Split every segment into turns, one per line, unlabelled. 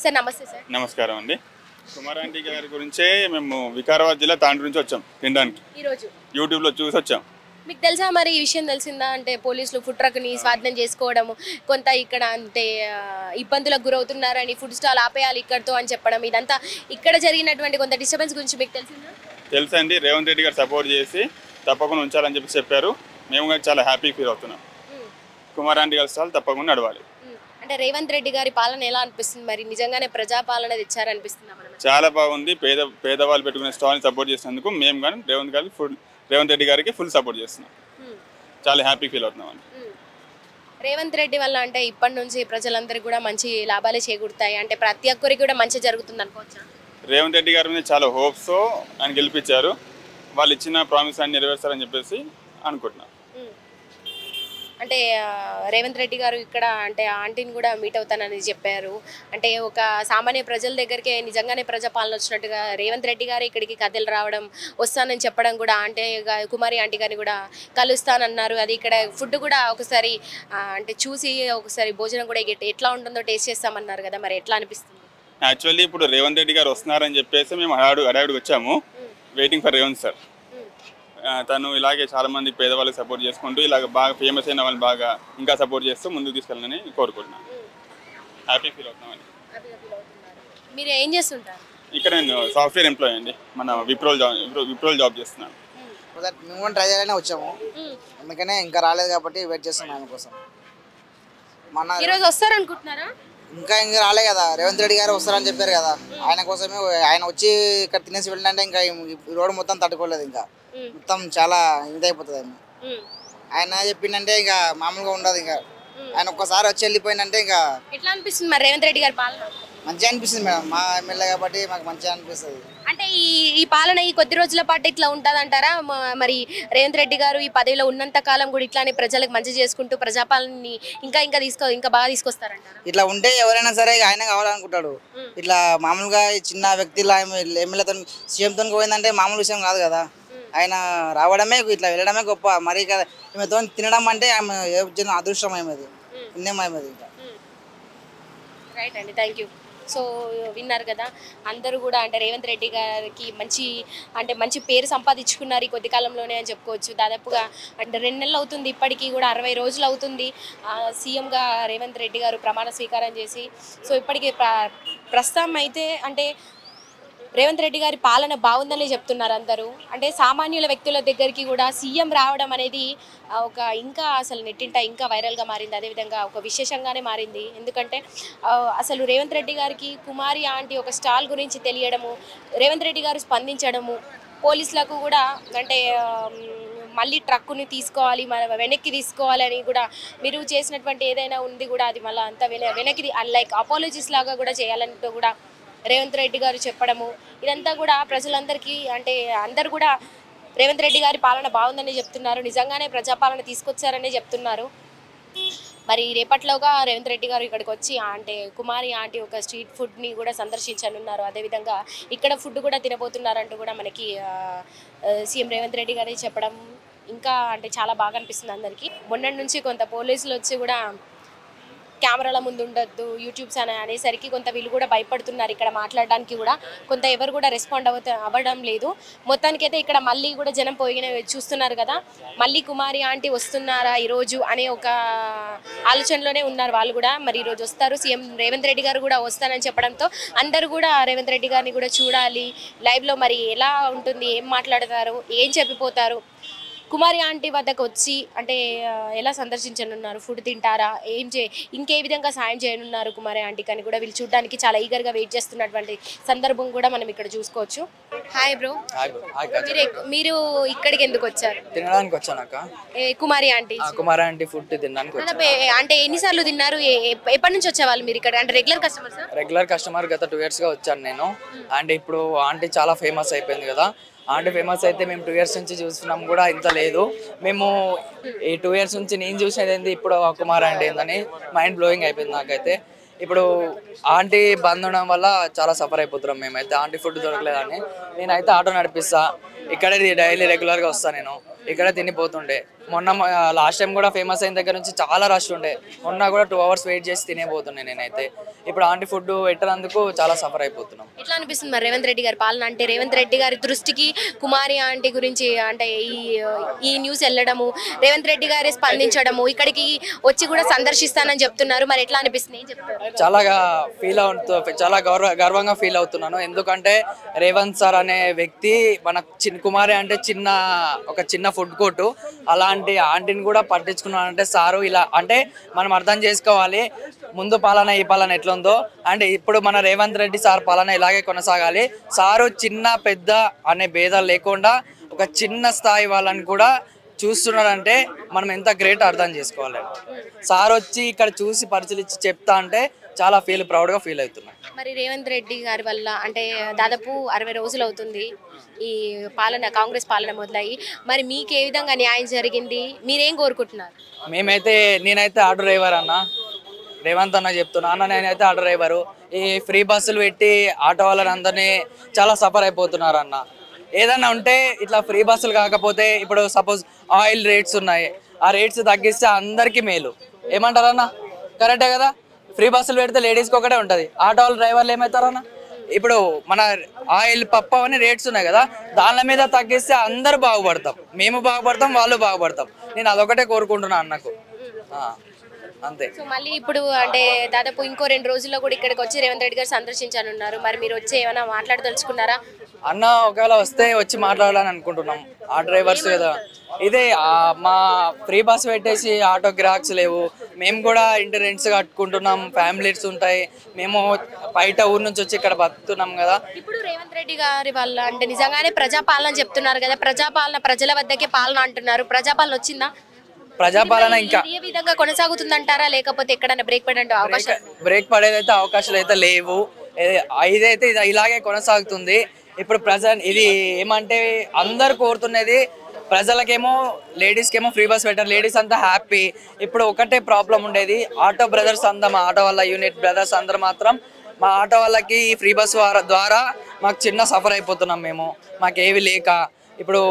Sir నమస్తే sir.
నమస్కారం అండి. కుమారాంటి గారి గురించే మేము వికారాబాద్ జిల్లా తాండ్ర నుంచి వచ్చాం తినడానికి.
ఈరోజు
యూట్యూబ్లో చూసి వచ్చాం.
మీకు తెలుసా మరి ఈ విషయం తెలిసిందా? అంటే పోలీసులు ఫుడ్ ట్రక్ని స్వాధీనం చేసుకోవడము, కొంత ఇక్కడ అంటే ఇబ్బందులకు గురవుతున్నారని ఫుడ్ స్టాల్ ఆపేయాలి ఇక్కడతో అని చెప్పడం, ఇదంతా ఇక్కడ జరిగినటువంటి కొంత డిస్టర్బెన్స్ గురించి మీకు తెలిసిందా?
తెలుసండి, రేవంత్ రెడ్డి గారు సపోర్ట్ చేసి తప్పకుండా ఉంచాలని చెప్పారు. మేము కూడా చాలా హ్యాపీ ఫీల్ అవుతున్నాం. కుమారాంటి గారి స్టాల్ తప్పకుండా నడవాలి.
అంటే రేవంత్ రెడ్డి గారి పాలన ఎలా అనిపిస్తుంది? మరి నిజంగానే ప్రజాపాలన తెచ్చారనిపిస్తుందా?
చాలా బాగుంది. పేదవాళ్ళు పెట్టుకునే స్టాల్ని సపోర్ట్ చేసినందుకు మేము కానీ రేవంత్ రెడ్డి గారికి ఫుల్ సపోర్ట్ చేస్తున్నాం. చాలా హ్యాపీ ఫీల్ అవుతున్నాం అండి.
రేవంత్ రెడ్డి వల్ల అంటే ఇప్పటి నుంచి ప్రజలందరికీ కూడా మంచి లాభాలే చేకూరుతాయి, అంటే ప్రతి ఒక్కరికి కూడా మంచి జరుగుతుంది అనుకోవచ్చా?
రేవంత్ రెడ్డి గారి మీద చాలా హోప్స్ ఆయన గెలిపించారు. వాళ్ళు ఇచ్చిన ప్రామిస్ అన్ని నెరవేర్చారని చెప్పేసి అనుకుంటున్నాం.
అంటే రేవంత్ రెడ్డి గారు ఇక్కడ అంటే ఆంటీని కూడా మీట్ అవుతానని చెప్పారు. అంటే ఒక సామాన్య ప్రజల దగ్గరికి నిజంగానే ప్రజాపాలన వచ్చినట్టుగా రేవంత్ రెడ్డి గారు ఇక్కడికి కథలు రావడం, వస్తానని చెప్పడం, కూడా అంటే కుమారి ఆంటీ గారిని కూడా కలుస్తానన్నారు. అది ఇక్కడ ఫుడ్ కూడా ఒకసారి అంటే చూసి ఒకసారి భోజనం కూడా ఎట్లా ఉంటుందో టేస్ట్ చేస్తామన్నారు కదా, మరి ఎట్లా అనిపిస్తుంది?
యాక్చువల్లీ ఇప్పుడు రేవంత్ రెడ్డి గారు వస్తున్నారని చెప్పేసి మేము హడావుడికి వచ్చాము, వెయిటింగ్ ఫర్ రేవంత్ సార్. తను ఇలాగే చాలా మంది పేదవాళ్ళకి సపోర్ట్ చేసుకుంటూ ఇలాగ బాగా ఫేమస్ అయిన వాళ్ళు బాగా ఇంకా సపోర్ట్ చేస్తూ ముందుకు తీసుకెళ్ళాలని కోరుకుంటున్నాను. హ్యాపీ ఫీల్ అవుతున్నామండి.
మీరు ఏం చేస్తుంటారు?
ఇక్కడ నేను సాఫ్ట్వేర్ ఎంప్లాయీ అండి. మన విప్రోల్ జాబ్ చేస్తున్నాను.
మేము కూడా ట్రై చేయాలనే వచ్చాము, అందుకనే ఇంకా రాలేదు కాబట్టి వెయిట్ చేస్తున్నాం ఆయన కోసం.
ఈరోజు వస్తారనుకుంటున్నారా?
ఇంకా రాలే కదా, రేవంత్ రెడ్డి గారు వస్తారని చెప్పారు కదా, ఆయన కోసమే. ఆయన వచ్చి ఇక్కడ తినేసి వెళ్ళినంటే ఇంకా ఈ రోడ్డు మొత్తం తట్టుకోలేదు, ఇంకా మొత్తం చాలా ఇదైపోతుంది. ఆయన చెప్పిందంటే ఇంకా మామూలుగా ఉండదు. ఇంకా ఆయన ఒక్కసారి వచ్చి వెళ్ళిపోయిందంటే ఇంకా
ఎట్లా అనిపిస్తుంది మరి రేవంత్ రెడ్డి గారి పాలన?
మంచిగా అనిపిస్తుంది మేడం, మా ఎమ్మెల్యే కాబట్టి మాకు మంచిగా అనిపిస్తుంది.
అంటే ఈ పాలన ఈ కొద్ది రోజుల పాటు ఇట్లా ఉంటుందంటారా? మరి రేవంత్ రెడ్డి గారు ఈ పదవిలో ఉన్నంత కాలం కూడా ఇట్లానే ప్రజలకు మంచి చేసుకుంటూ ప్రజాపాలనని ఇంకా బాగా తీసుకొస్తారంటారా?
ఇట్లా ఉంటే ఎవరైనా సరే ఆయన కావాలనుకుంటాడు. ఇట్లా మామూలుగా చిన్న వ్యక్తిలా ఎమ్మెల్యేతో సీఎంతో పోయిందంటే మామూలు విషయం కాదు కదా. ఆయన రావడమే ఇట్లా వెళ్ళడమే గొప్ప. మరి ఈమెతో తినడం అంటే ఆమె అదృష్టం అయ్యేది, పుణ్యం అయ్యేది. ఇంకా
రైట్ అండి, థ్యాంక్ యూ. సో విన్నారు కదా, అందరూ కూడా అంటే రేవంత్ రెడ్డి గారికి మంచి పేరు సంపాదించుకున్నారు ఈ కొద్ది కాలంలోనే అని చెప్పుకోవచ్చు. దాదాపుగా అంటే 2 నెలలు అవుతుంది, ఇప్పటికీ కూడా 60 రోజులు అవుతుంది సీఎంగా రేవంత్ రెడ్డి గారు ప్రమాణ స్వీకారం చేసి. సో ఇప్పటికీ ప్రస్తుతం అయితే అంటే రేవంత్ రెడ్డి గారి పాలన బాగుందని చెప్తున్నారు అందరూ. అంటే సామాన్యుల వ్యక్తుల దగ్గరికి కూడా సీఎం రావడం అనేది ఇంకా అసలు నెట్టింట ఇంకా వైరల్గా మారింది, అదేవిధంగా ఒక విశేషంగానే మారింది. ఎందుకంటే అసలు రేవంత్ రెడ్డి గారికి కుమారి ఆంటీ ఒక స్టాల్ గురించి తెలియడము, రేవంత్ రెడ్డి గారు స్పందించడము, పోలీసులకు కూడా అంటే మళ్ళీ ట్రక్కుని తీసుకోవాలి, వెనక్కి తీసుకోవాలి అని కూడా, మీరు చేసినటువంటి ఏదైనా ఉంది కూడా అది మళ్ళీ అంతా వెనక్కి లైక్ అపాలజీస్ లాగా కూడా చేయాలంటూ కూడా రేవంత్ రెడ్డి గారు చెప్పడము, ఇదంతా కూడా ప్రజలందరికీ అంటే అందరు కూడా రేవంత్ రెడ్డి గారి పాలన బాగుందని చెప్తున్నారు. నిజంగానే ప్రజాపాలన తీసుకొచ్చారని చెప్తున్నారు. మరి రేపట్లోగా రేవంత్ రెడ్డి గారు ఇక్కడికి వచ్చి అంటే కుమారి ఆంటీ ఒక స్ట్రీట్ ఫుడ్ని కూడా సందర్శించనున్నారు. అదేవిధంగా ఇక్కడ ఫుడ్ కూడా తినబోతున్నారంటూ కూడా మనకి సీఎం రేవంత్ రెడ్డి గారు చెప్పడం ఇంకా అంటే చాలా బాగా అనిపిస్తుంది అందరికీ. మొన్నటి నుంచి కొంత పోలీసులు వచ్చి కూడా కెమెరాల ముందు ఉండొద్దు యూట్యూబ్స్ అనేసరికి కొంత వీళ్ళు కూడా భయపడుతున్నారు. ఇక్కడ మాట్లాడడానికి కూడా కొంత ఎవరు కూడా రెస్పాండ్ అవ్వడం లేదు. మొత్తానికైతే ఇక్కడ మళ్ళీ కూడా జనం పోయిన చూస్తున్నారు కదా, మళ్ళీ కుమారి ఆంటీ వస్తున్నారా ఈరోజు అనే ఒక ఆలోచనలోనే ఉన్నారు వాళ్ళు కూడా. మరి ఈరోజు వస్తారు, సీఎం రేవంత్ రెడ్డి గారు కూడా వస్తానని చెప్పడంతో అందరూ కూడా రేవంత్ రెడ్డి గారిని కూడా చూడాలి లైవ్లో, మరి ఎలా ఉంటుంది, ఏం మాట్లాడతారు, ఏం చెప్పిపోతారు, కుమారి ఆంటీ వద్దకు వచ్చి అంటే ఎలా సందర్శించనున్నారు, ఫుడ్ తింటారా, ఇంకే విధంగా సాయం చేయనున్నారు కుమారి ఆంటీకి అని కూడా వీళ్ళు చూడడానికి చాలా ఈగర్గా వెయిట్ చేస్తున్నటువంటి సందర్భం కూడా మనం ఇక్కడ చూసుకోవచ్చు. హాయ్ బ్రో, మీరు ఇక్కడికి ఎందుకు వచ్చారు?
తినడానికి వచ్చానక్క.
కుమారి ఆంటీ
ఫుడ్ తినడానికి.
అంటే ఎన్నిసార్లు తిన్నారు, ఎప్పటి నుంచి వచ్చేవాళ్ళు మీరు ఇక్కడ? అంటే రెగ్యులర్ కస్టమర్
గత 2 years గా వచ్చాను నేను. అంటే ఇప్పుడు ఆంటీ చాలా ఫేమస్ అయిపోయింది కదా, ఆంటీ ఫేమస్ అయితే మేము 2 years నుంచి చూస్తున్నాం కూడా ఇంత లేదు. మేము ఈ 2 years నుంచి నేను చూసేది ఏంది, ఇప్పుడు కుమార్ ఆంటీ ఏందని మైండ్ బ్లోయింగ్ అయిపోయింది నాకైతే. ఇప్పుడు ఆంటీ బంద్ ఉండడం వల్ల చాలా సఫర్ అయిపోతున్నాం మేమైతే. ఆంటీ ఫుడ్ దొరకలేదని నేనైతే ఆటో నడిపిస్తా, ఇక్కడే డైలీ రెగ్యులర్గా వస్తాను నేను, ఇక్కడే తినిపోతుండే. మొన్న లాస్ట్ టైం కూడా ఫేమస్ అయిన దగ్గర నుంచి చాలా రష్ ఉండే. మొన్న కూడా 2 hours వెయిట్ చేసి తినేపోతున్నాను నేనైతే. ఇప్పుడు ఆంటీ ఫుడ్ పెట్టినందుకు చాలా సఫర్ అయిపోతున్నాం.
ఎట్లా అనిపిస్తుంది మరి రేవంత్ రెడ్డి గారి పాలన? అంటే రేవంత్ రెడ్డి గారి దృష్టికి కుమారి ఆంటీ గురించి అంటే ఈ న్యూస్ వెళ్ళడము, రేవంత్ రెడ్డి గారే స్పందించడము, ఇక్కడికి వచ్చి కూడా సందర్శిస్తానని చెప్తున్నారు. మరి ఎట్లా అనిపిస్తుంది, ఏం చెప్తారు?
చాలా చాలా గర్వంగా ఫీల్ అవుతున్నాను. ఎందుకంటే రేవంత్ సార్ అనే వ్యక్తి మన కుమారి అంటే ఒక చిన్న ఫుడ్ కోర్టు, అలాంటి ఆంటీని కూడా పట్టించుకున్నానంటే సారు ఇలా అంటే మనం అర్థం చేసుకోవాలి. ముందు పాలన ఈ పాలన ఎట్లుందో అంటే ఇప్పుడు మన రేవంత్ రెడ్డి సార్ పాలన ఇలాగే కొనసాగాలి. సారు చిన్న పెద్ద అనే భేదాలు లేకుండా ఒక చిన్న స్థాయి వాళ్ళని కూడా చూస్తున్నారంటే మనం ఎంత గ్రేట్ అర్థం చేసుకోవాలి. సార్ వచ్చి ఇక్కడ చూసి పరిశీలించి చెప్తా అంటే చాలా ప్రౌడ్గా ఫీల్ అవుతున్నాం.
మరి రేవంత్ రెడ్డి గారి వల్ల అంటే దాదాపు 60 రోజులు అవుతుంది ఈ పాలన, కాంగ్రెస్ పాలన మొదలయ్యి. మరి మీకు ఏ విధంగా న్యాయం జరిగింది, మీరేం కోరుకుంటున్నారు?
నేనైతే ఆటో డ్రైవర్ అన్న, రేవంత్ అన్న చెప్తున్నా అన్న, నేనైతే ఆటో డ్రైవరు. ఈ ఫ్రీ బస్సులు పెట్టి ఆటో వాళ్ళని అందరినీ చాలా సఫర్ అయిపోతున్నారు అన్న. ఏదన్నా ఉంటే ఇట్లా ఫ్రీ బస్సులు కాకపోతే ఇప్పుడు సపోజ్ ఆయిల్ రేట్స్ ఉన్నాయి, ఆ రేట్స్ తగ్గిస్తే అందరికీ మేలు. ఏమంటారన్న? కరెక్టే కదా. ఫ్రీ బస్సులు పెడితే లేడీస్కి ఒకటే ఉంటుంది, ఆటో వాళ్ళ డ్రైవర్లు ఏమవుతారన్న? ఇప్పుడు మన ఆయిల్ పప్పు అని రేట్స్ ఉన్నాయి కదా, దాని మీద తగ్గిస్తే అందరు బాగుపడతాం, మేము బాగుపడతాం, వాళ్ళు బాగుపడతాం. నేను అదొకటే కోరుకుంటున్నా అన్నకు, అంతే.
సో మళ్ళీ ఇప్పుడు అంటే దాదాపు ఇంకో 2 రోజుల్లో కూడా ఇక్కడికి వచ్చి రేవంత్ రెడ్డి గారు సందర్శించనున్నారు. మరి మీరు వచ్చి ఏమైనా మాట్లాడదలుచుకున్నారా?
అన్న ఒకవేళ వస్తే వచ్చి మాట్లాడాలని అనుకుంటున్నాం. ఆ డ్రైవర్స్ కదా ఇదే మా ఫ్రీ బస్ పెట్టేసి ఆటో గిరాక్స్ లేవు, మేము కూడా ఇంటి రెంట్స్ కట్టుకుంటున్నాం, ఫ్యామిలీస్ ఉంటాయి, మేము బయట ఊరు నుంచి వచ్చి ఇక్కడ బతుకుతున్నాం కదా.
ఇప్పుడు రేవంత్ రెడ్డి గారి వల్ల అంటే నిజంగానే ప్రజాపాలన చెప్తున్నారు కదా, ప్రజాపాలన ప్రజల వద్దకే పాలన అంటున్నారు. ప్రజాపాలన వచ్చిందా?
ప్రజాపాలన ఇంకా
ఏ విధంగా కొనసాగుతుందంటారా, లేకపోతే ఎక్కడైనా బ్రేక్ పడే అవకాశం?
బ్రేక్ పడేదైతే అవకాశాలు అయితే లేవు. ఇదైతే ఇలాగే కొనసాగుతుంది. ఇప్పుడు ఇది ఏమంటే అందరు కోరుతున్నది, ప్రజలకేమో లేడీస్కేమో ఫ్రీ బస్ పెట్టారు, లేడీస్ అంతా హ్యాపీ. ఇప్పుడు ఒకటే ప్రాబ్లం ఉండేది, ఆటో బ్రదర్స్ అంతా మా ఆటో వాళ్ళ యూనిట్ బ్రదర్స్ అందరూ మాత్రం మా ఆటో వాళ్ళకి ఈ ఫ్రీ బస్ ద్వారా మాకు చిన్న సఫర్ అయిపోతున్నాం. మాకేవి లేక ఇప్పుడు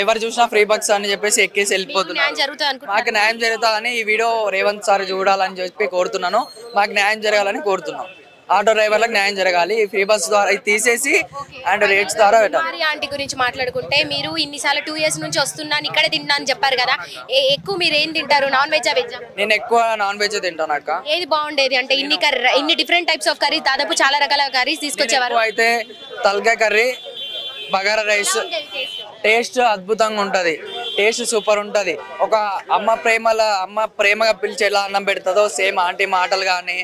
ఎవరు చూసినా ఫ్రీ బస్ అని చెప్పేసి ఎక్కేసి వెళ్ళిపోతున్నాం. మాకు న్యాయం జరుగుతుందని ఈ వీడియో రేవంత్ సార్ చూడాలని చెప్పి కోరుతున్నాను. మాకు న్యాయం జరగాలని కోరుతున్నాం. ఆటో డ్రైవర్లకు న్యాయం జరగాలి. ఈ ఫ్రీ బస్ ద్వారా తీసేసి అండ్ రేట్స్ ద్వారా
కుమారి ఆంటీ గురించి మాట్లాడుకుంటే, మీరు ఇన్నిసార్లు 2 years నుంచి వస్తున్నాను ఇక్కడే తింటాను చెప్పారు కదా, ఎక్కువ మీరు ఏం తింటారు, నాన్ వెజ్ వెజ్?
నేను ఎక్కువ నాన్ వెజ్ తింటాను అక్క.
ఏది బాగుండేది అంటే ఇన్ని డిఫరెంట్ టైప్స్ ఆఫ్ కర్రీ, దాదాపు చాలా రకాల కర్రీస్ తీసుకొచ్చేవారు.
అయితే తలకాయ కర్రీ, బగారా రైస్ టేస్ట్ అద్భుతంగా ఉంటుంది, టేస్ట్ సూపర్ ఉంటుంది. ఒక అమ్మ ప్రేమగా పిలిచి ఎలా అన్నం పెడుతుందో సేమ్ ఆంటీ మాటలు కానీ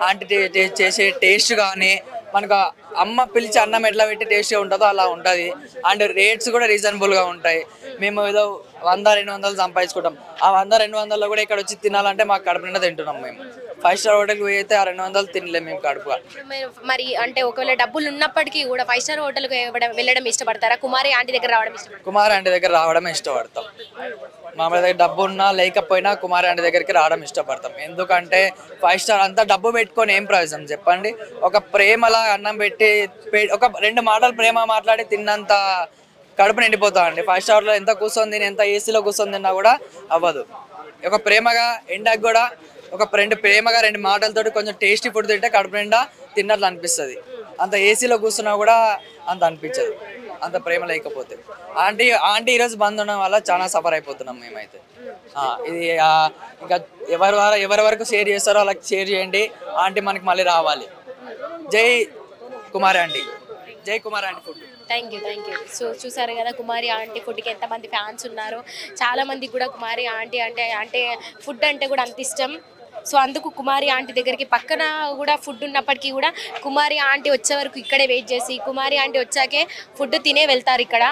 ఆంటీ చేసే టేస్ట్ కానీ మనకు అమ్మ పిలిచి అన్నం ఎట్లా పెట్టి టేస్ట్గా ఉంటుందో అలా ఉంటుంది. అండ్ రేట్స్ కూడా రీజనబుల్గా ఉంటాయి. మేము ఏదో 100-200 సంపాదించుకుంటాం, ఆ 100-200లో కూడా ఇక్కడ వచ్చి తినాలంటే మాకు కడుపు నిండా తింటున్నాం. మేము 5 star హోటల్కి పోయి అయితే ఆ 200 తినలేము మేము కడుపుగా.
మరి అంటే ఒకవేళ డబ్బులు ఉన్నప్పటికీ కూడా 5 star హోటల్కి వెళ్ళడం ఇష్టపడతారా, కుమారి ఆంటీ దగ్గర రావడం ఇష్టపడతారా?
కుమారి ఆంటీ దగ్గర రావడమే ఇష్టపడతాం. మా దగ్గర డబ్బు ఉన్నా లేకపోయినా కుమారి ఆంటీ దగ్గరికి రావడం ఇష్టపడతాం. ఎందుకంటే 5 star అంతా డబ్బు పెట్టుకొని ఏం ప్రయోజనం చెప్పండి. ఒక ప్రేమలా అన్నం పెట్టి ఒక 2 మాటలు ప్రేమ మాట్లాడి తిన్నంత కడుపు నిండిపోతా అండి. 5 starలో ఎంత కూర్చొని తిని ఎంత ఏసీలో కూర్చొని తిన్నా కూడా అవ్వదు. ఒక ప్రేమగా ఎండకు కూడా ఒక ప్రేమగా 2 మాటలతోటి కొంచెం టేస్టీ ఫుడ్ తింటే కడుపు నిండా తిన్నట్లు అనిపిస్తుంది. అంత ఏసీలో కూర్చున్నా కూడా అంత అనిపించదు, అంత ప్రేమ లేకపోతే. ఆంటీ ఈరోజు బంద్ ఉండడం వల్ల చాలా సఫర్ అయిపోతున్నాం మేమైతే. ఇది ఇంకా ఎవరి వరకు షేర్ చేస్తారో వాళ్ళకి షేర్ చేయండి. ఆంటీ మనకి మళ్ళీ రావాలి. జై కుమారి ఆంటీ, జై Kumari aunty food.
Thank you. So చూసారు కదా కుమారి ఆంటీ ఫుడ్కి ఎంతమంది ఫ్యాన్స్ ఉన్నారో. చాలా మందికి కూడా కుమారి ఆంటీ అంటే ఫుడ్ అంటే కూడా అంత ఇష్టం. సో అందుకు కుమారి ఆంటీ దగ్గరికి పక్కన కూడా ఫుడ్ ఉన్నప్పటికీ కూడా కుమారి ఆంటీ వచ్చే వరకు ఇక్కడే వెయిట్ చేసి కుమారి ఆంటీ వచ్చాకే ఫుడ్ తినే వెళ్తారు. ఇక్కడ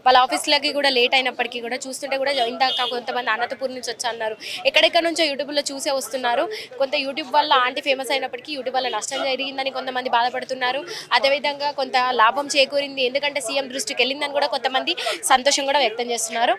వాళ్ళ ఆఫీస్లకి కూడా లేట్ అయినప్పటికీ కూడా చూస్తుంటే కూడా ఇందాక కొంతమంది అనంతపూర్ నుంచి వచ్చి అన్నారు, ఎక్కడెక్కడ నుంచో యూట్యూబ్లో చూసే వస్తున్నారు. కొంత యూట్యూబ్ వల్ల ఆంటీ ఫేమస్ అయినప్పటికీ యూట్యూబ్ వల్ల నష్టం జరిగిందని కొంతమంది బాధపడుతున్నారు. అదేవిధంగా కొంత లాభం చేకూరింది, ఎందుకంటే సీఎం దృష్టికి వెళ్ళిందని కూడా కొంతమంది సంతోషం కూడా వ్యక్తం చేస్తున్నారు.